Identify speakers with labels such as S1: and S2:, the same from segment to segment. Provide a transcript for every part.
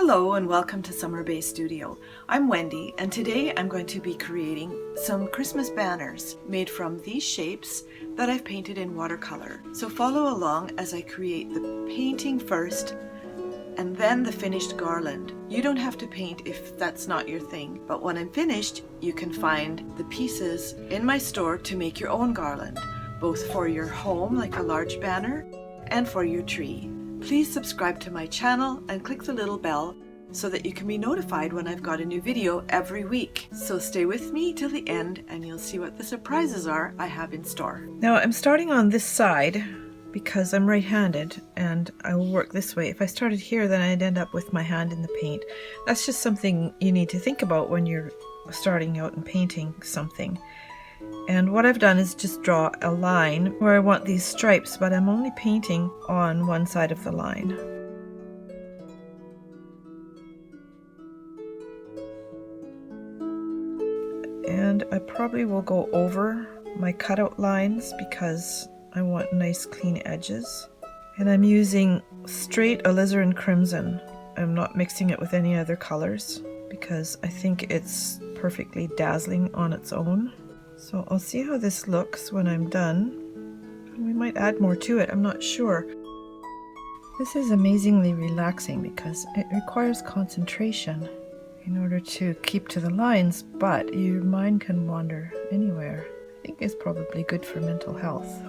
S1: Hello and welcome to Summer Bay Studio. I'm Wendy and today I'm going to be creating some Christmas banners made from these shapes that I've painted in watercolor. So follow along as I create the painting first and then the finished garland. You don't have to paint if that's not your thing, but when I'm finished, you can find the pieces in my store to make your own garland, both for your home like a large banner and for your tree. Please subscribe to my channel and click the little bell so that you can be notified when I've got a new video every week. So stay with me till the end and you'll see what the surprises are I have in store. Now I'm starting on this side because I'm right-handed and I will work this way. If I started here, then I'd end up with my hand in the paint. That's just something you need to think about when you're starting out and painting something. And what I've done is just draw a line where I want these stripes, but I'm only painting on one side of the line. And I probably will go over my cutout lines because I want nice clean edges. And I'm using straight alizarin crimson. I'm not mixing it with any other colors because I think it's perfectly dazzling on its own. So I'll see how this looks when I'm done. We might add more to it, I'm not sure. This is amazingly relaxing because it requires concentration in order to keep to the lines, but your mind can wander anywhere. I think it's probably good for mental health.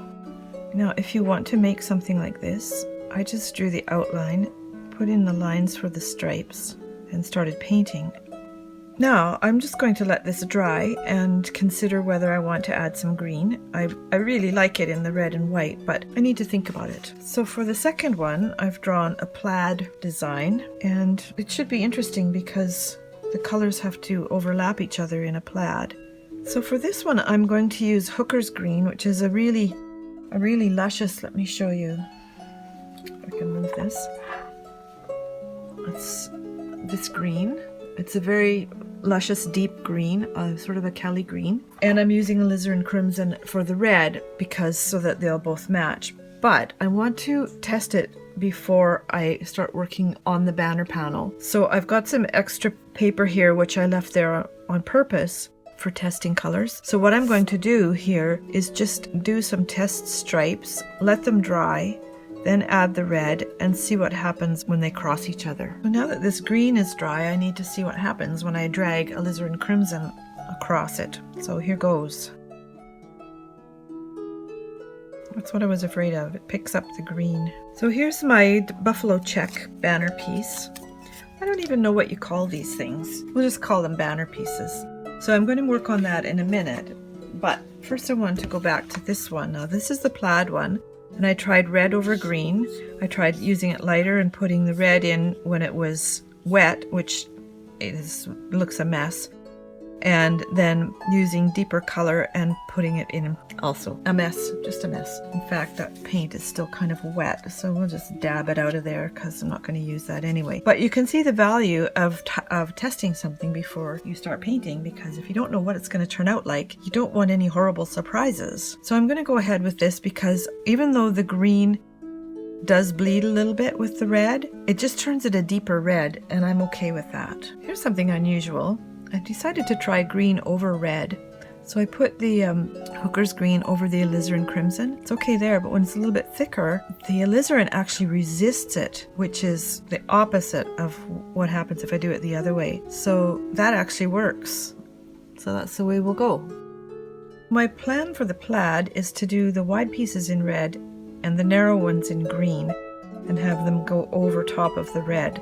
S1: Now, if you want to make something like this, I just drew the outline, put in the lines for the stripes, and started painting. Now, I'm just going to let this dry and consider whether I want to add some green. I really like it in the red and white, but I need to think about it. So for the second one, I've drawn a plaid design, and it should be interesting because the colors have to overlap each other in a plaid. So for this one, I'm going to use Hooker's Green, which is a really luscious, let me show you. If I can move this. It's this green. It's a very luscious deep green, sort of a Kelly green. And I'm using alizarin crimson for the red because so that they'll both match. But I want to test it before I start working on the banner panel. So I've got some extra paper here which I left there on purpose for testing colors. So what I'm going to do here is just do some test stripes, let them dry, then add the red and see what happens when they cross each other. So now that this green is dry, I need to see what happens when I drag alizarin crimson across it. So here goes. That's what I was afraid of. It picks up the green. So here's my buffalo check banner piece. I don't even know what you call these things. We'll just call them banner pieces. So I'm going to work on that in a minute. But first I want to go back to this one. Now this is the plaid one. And I tried red over green. I tried using it lighter and putting the red in when it was wet, which looks a mess. And then using deeper color and putting it in also. A mess, just a mess. In fact, that paint is still kind of wet, so we'll just dab it out of there because I'm not going to use that anyway. But you can see the value of testing something before you start painting, because if you don't know what it's going to turn out like, you don't want any horrible surprises. So I'm going to go ahead with this because even though the green does bleed a little bit with the red, it just turns it a deeper red, and I'm okay with that. Here's something unusual. I decided to try green over red. So I put the Hooker's Green over the alizarin crimson. It's okay there, but when it's a little bit thicker, the alizarin actually resists it, which is the opposite of what happens if I do it the other way. So that actually works. So that's the way we'll go. My plan for the plaid is to do the wide pieces in red and the narrow ones in green and have them go over top of the red.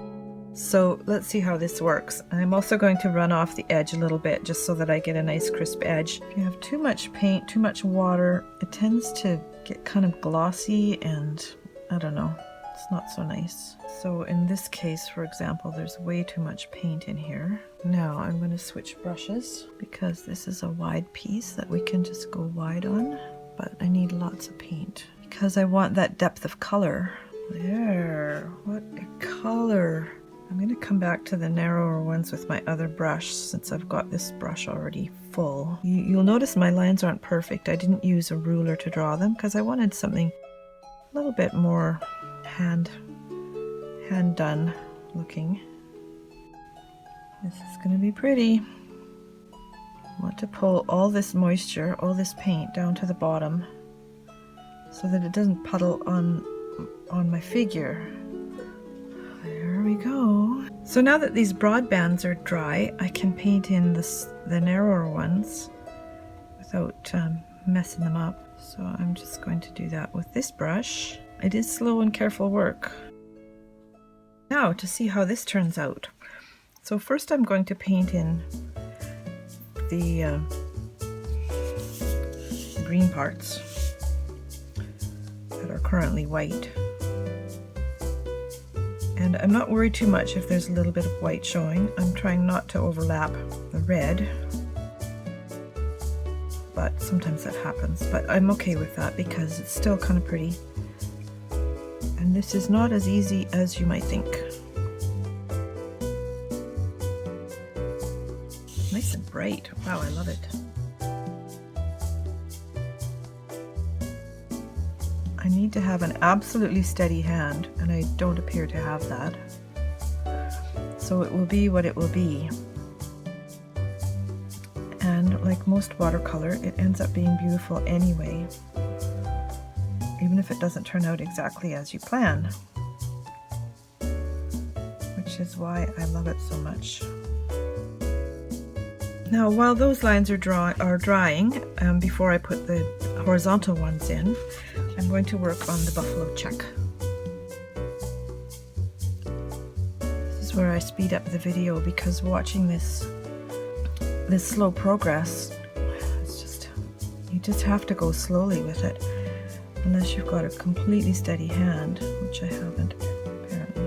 S1: So let's see how this works. I'm also going to run off the edge a little bit just so that I get a nice crisp edge. If you have too much paint, too much water, it tends to get kind of glossy and I don't know, it's not so nice. So in this case, for example, there's way too much paint in here. Now I'm going to switch brushes because this is a wide piece that we can just go wide on, but I need lots of paint because I want that depth of color. There, what a color. I'm going to come back to the narrower ones with my other brush since I've got this brush already full. You'll notice my lines aren't perfect. I didn't use a ruler to draw them because I wanted something a little bit more hand done looking. This is going to be pretty. I want to pull all this moisture, all this paint down to the bottom so that it doesn't puddle on my figure. There we go. So now that these broad bands are dry, I can paint in the narrower ones without messing them up. So I'm just going to do that with this brush. It is slow and careful work. Now to see how this turns out. So first I'm going to paint in the green parts that are currently white. And I'm not worried too much if there's a little bit of white showing. I'm trying not to overlap the red, but sometimes that happens. But I'm okay with that because it's still kind of pretty. And this is not as easy as you might think. Nice and bright. Wow, I love it. I need to have an absolutely steady hand, and I don't appear to have that. So it will be what it will be. And like most watercolor, it ends up being beautiful anyway, even if it doesn't turn out exactly as you plan, which is why I love it so much. Now, while those lines are drying, before I put the horizontal ones in, I'm going to work on the buffalo check. This is where I speed up the video because watching this slow progress, you just have to go slowly with it, unless you've got a completely steady hand, which I haven't apparently.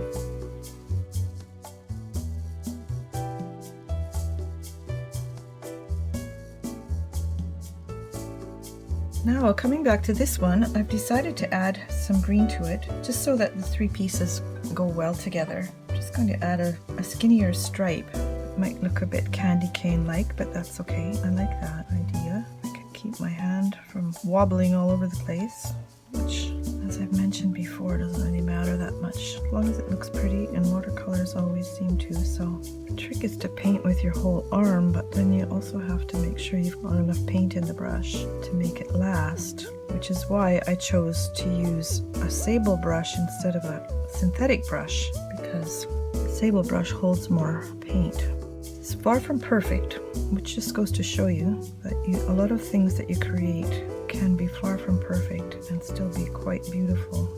S1: Now, coming back to this one, I've decided to add some green to it, just so that the three pieces go well together. I'm just going to add a skinnier stripe. It might look a bit candy cane-like, but that's okay. I like that idea. I can keep my hand from wobbling all over the place, which, as I've mentioned before, doesn't really matter that much, as long as it looks pretty, and watercolors always seem to. So the trick is to paint with your whole arm, but then you also have to make sure you've got enough paint in the brush to make it last, which is why I chose to use a sable brush instead of a synthetic brush, because the sable brush holds more paint. It's far from perfect, which just goes to show you that a lot of things that you create can be far from perfect and still be quite beautiful.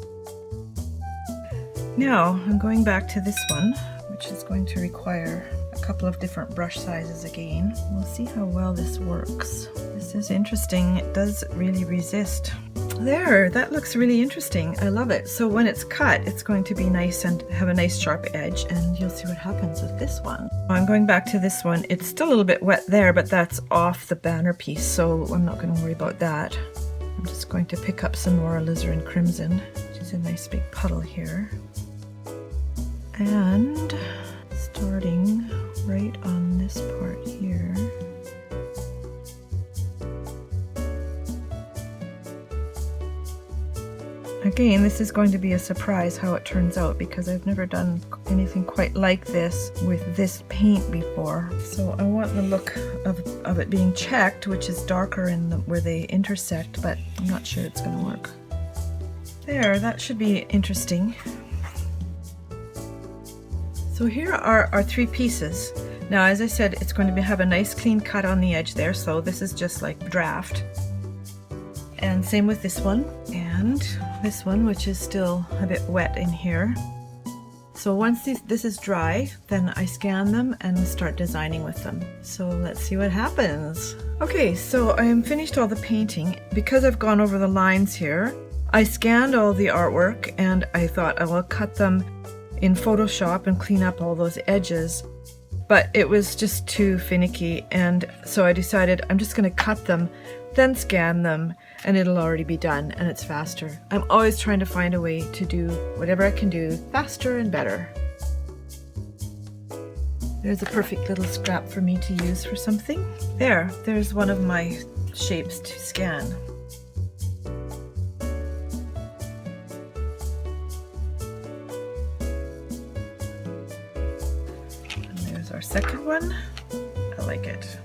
S1: Now I'm going back to this one, which is going to require a couple of different brush sizes again. We'll see how well this works. This is interesting. It does really resist. There, that looks really interesting. I love it. So when it's cut, it's going to be nice and have a nice sharp edge, and you'll see what happens with this one. I'm going back to this one. It's still a little bit wet there, but that's off the banner piece, so I'm not going to worry about that. I'm just going to pick up some more alizarin crimson, which is a nice big puddle here. And starting right on this part here. Again, this is going to be a surprise how it turns out, because I've never done anything quite like this with this paint before. So I want the look of it being checked, which is darker in where they intersect, but I'm not sure it's going to work. There, that should be interesting. So here are our three pieces. Now, as I said, it's going to have a nice clean cut on the edge there, so this is just like draft. And same with this one and this one, which is still a bit wet in here. So once this is dry, then I scan them and start designing with them. So let's see what happens. Okay, so I am finished all the painting. Because I've gone over the lines here, I scanned all the artwork and I thought I will cut them in Photoshop and clean up all those edges. But it was just too finicky, and so I decided I'm just going to cut them, then scan them, and it'll already be done, and it's faster. I'm always trying to find a way to do whatever I can do faster and better. There's a perfect little scrap for me to use for something. There's one of my shapes to scan. And there's our second one. I like it.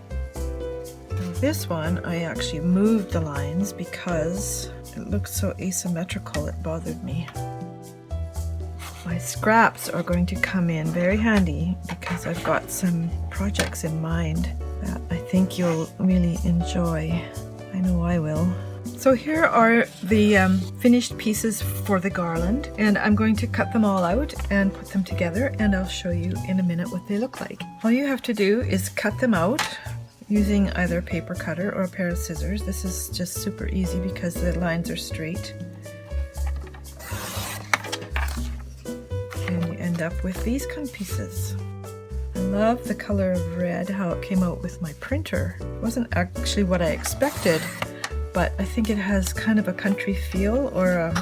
S1: Now this one, I actually moved the lines because it looked so asymmetrical, it bothered me. My scraps are going to come in very handy because I've got some projects in mind that I think you'll really enjoy. I know I will. So here are the finished pieces for the garland, and I'm going to cut them all out and put them together, and I'll show you in a minute what they look like. All you have to do is cut them out using either a paper cutter or a pair of scissors. This is just super easy because the lines are straight. And you end up with these kind of pieces. I love the color of red, how it came out with my printer. It wasn't actually what I expected, but I think it has kind of a country feel or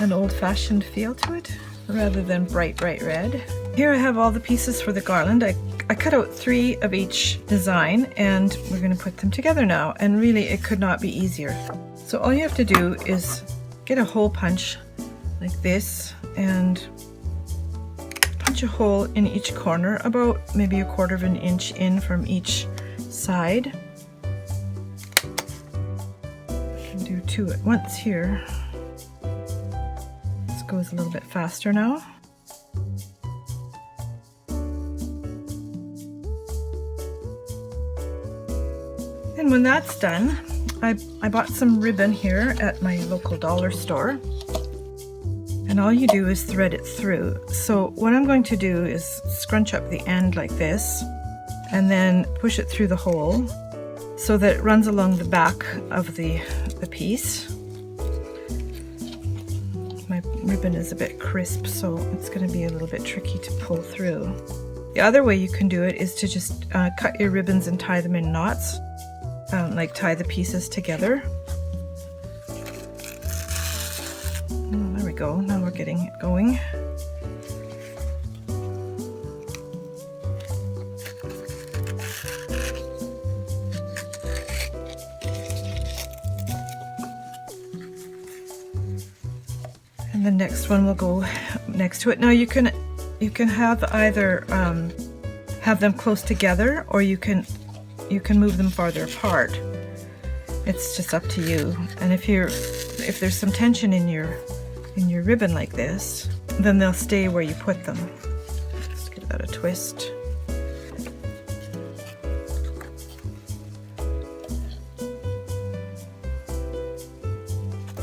S1: an old-fashioned feel to it rather than bright red. Here I have all the pieces for the garland. I cut out 3 of each design, and we're going to put them together now, and really it could not be easier. So all you have to do is get a hole punch like this and punch a hole in each corner, about maybe 1/4 of an inch in from each side. I can do 2 at once here. This goes a little bit faster now. And when that's done, I bought some ribbon here at my local dollar store. And all you do is thread it through. So what I'm going to do is scrunch up the end like this and then push it through the hole so that it runs along the back of the piece. My ribbon is a bit crisp, so it's going to be a little bit tricky to pull through. The other way you can do it is to just cut your ribbons and tie them in knots. Like tie the pieces together. Oh, there we go. Now we're getting it going. And the next one will go next to it. Now you can have either have them close together, or you can move them farther apart. It's just up to you. And if there's some tension in your ribbon like this, then they'll stay where you put them. Let's give that a twist.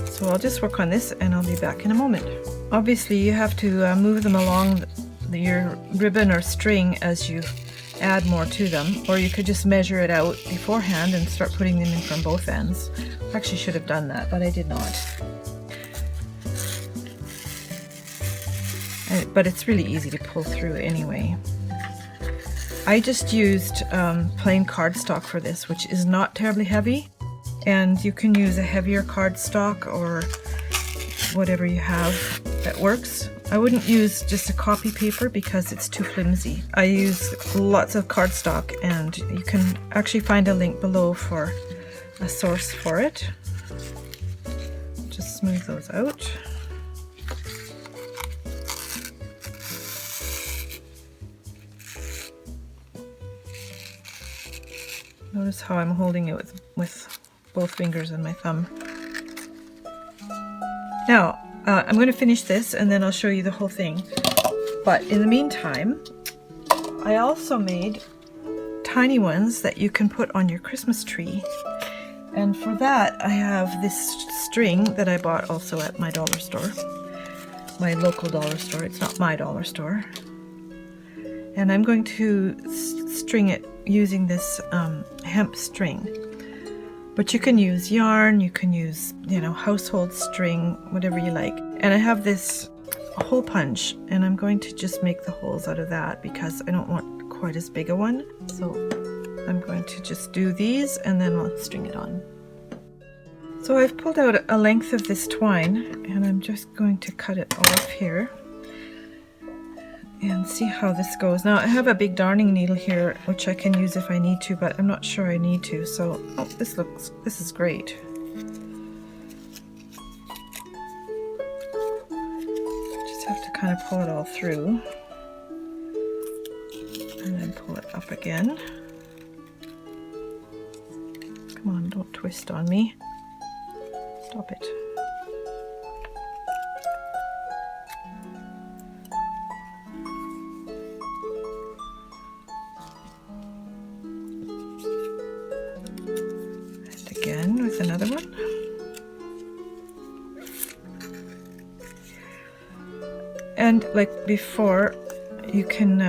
S1: So I'll just work on this and I'll be back in a moment. Obviously you have to move them along your ribbon or string as you add more to them, or you could just measure it out beforehand and start putting them in from both ends. I actually should have done that, but I did not. But it's really easy to pull through anyway. I just used plain cardstock for this, which is not terribly heavy, and you can use a heavier cardstock or whatever you have that works. I wouldn't use just a copy paper because it's too flimsy. I use lots of cardstock, and you can actually find a link below for a source for it. Just smooth those out. Notice how I'm holding it with both fingers and my thumb. Now, I'm going to finish this and then I'll show you the whole thing. But in the meantime, I also made tiny ones that you can put on your Christmas tree. And for that, I have this string that I bought also at my dollar store. My local dollar store. It's not my dollar store. And I'm going to string it using this hemp string. But you can use yarn, you can use, household string, whatever you like. And I have this hole punch, and I'm going to just make the holes out of that because I don't want quite as big a one. So I'm going to just do these and then I'll string it on. So I've pulled out a length of this twine, and I'm just going to cut it off here and see how this goes. Now I have a big darning needle here which I can use if I need to, but I'm not sure I need to. So this is great. Just have to kind of pull it all through and then pull it again. Come on, don't twist on me. Stop it. And again with another one. And like before, you can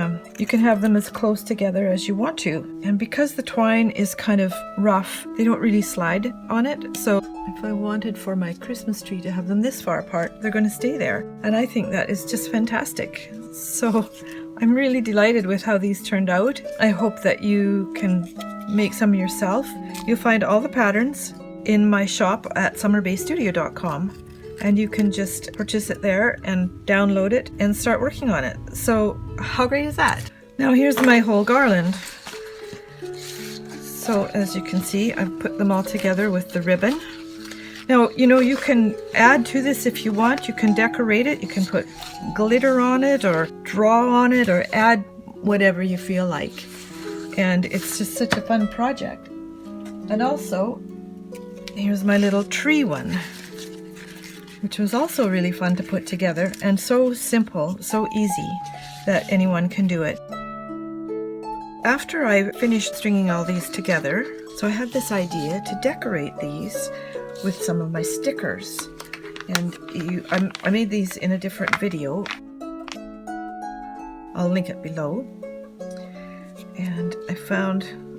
S1: have them as close together as you want to. And because the twine is kind of rough, they don't really slide on it. So if I wanted for my Christmas tree to have them this far apart, they're going to stay there. And I think that is just fantastic. So I'm really delighted with how these turned out. I hope that you can make some yourself. You'll find all the patterns in my shop at summerbaystudio.com. And you can just purchase it there and download it and start working on it. So how great is that? Now here's my whole garland. So as you can see, I've put them all together with the ribbon. Now, you know, you can add to this if you want. You can decorate it. You can put glitter on it or draw on it or add whatever you feel like. And it's just such a fun project. And also, here's my little tree one, which was also really fun to put together and so simple, so easy that anyone can do it. After I finished stringing all these together, so I had this idea to decorate these with some of my stickers. And I made these in a different video. I'll link it below. And I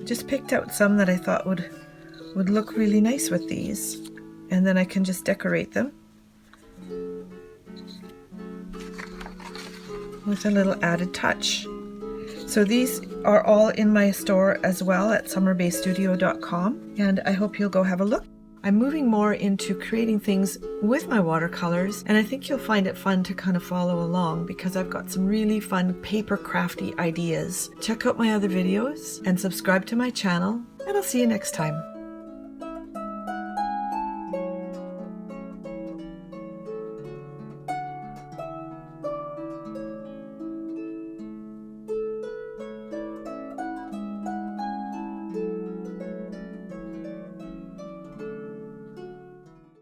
S1: just picked out some that I thought would look really nice with these. And then I can just decorate them with a little added touch. So these are all in my store as well at summerbaystudio.com, and I hope you'll go have a look. I'm moving more into creating things with my watercolors, and I think you'll find it fun to kind of follow along because I've got some really fun paper crafty ideas. Check out my other videos and subscribe to my channel, and I'll see you next time.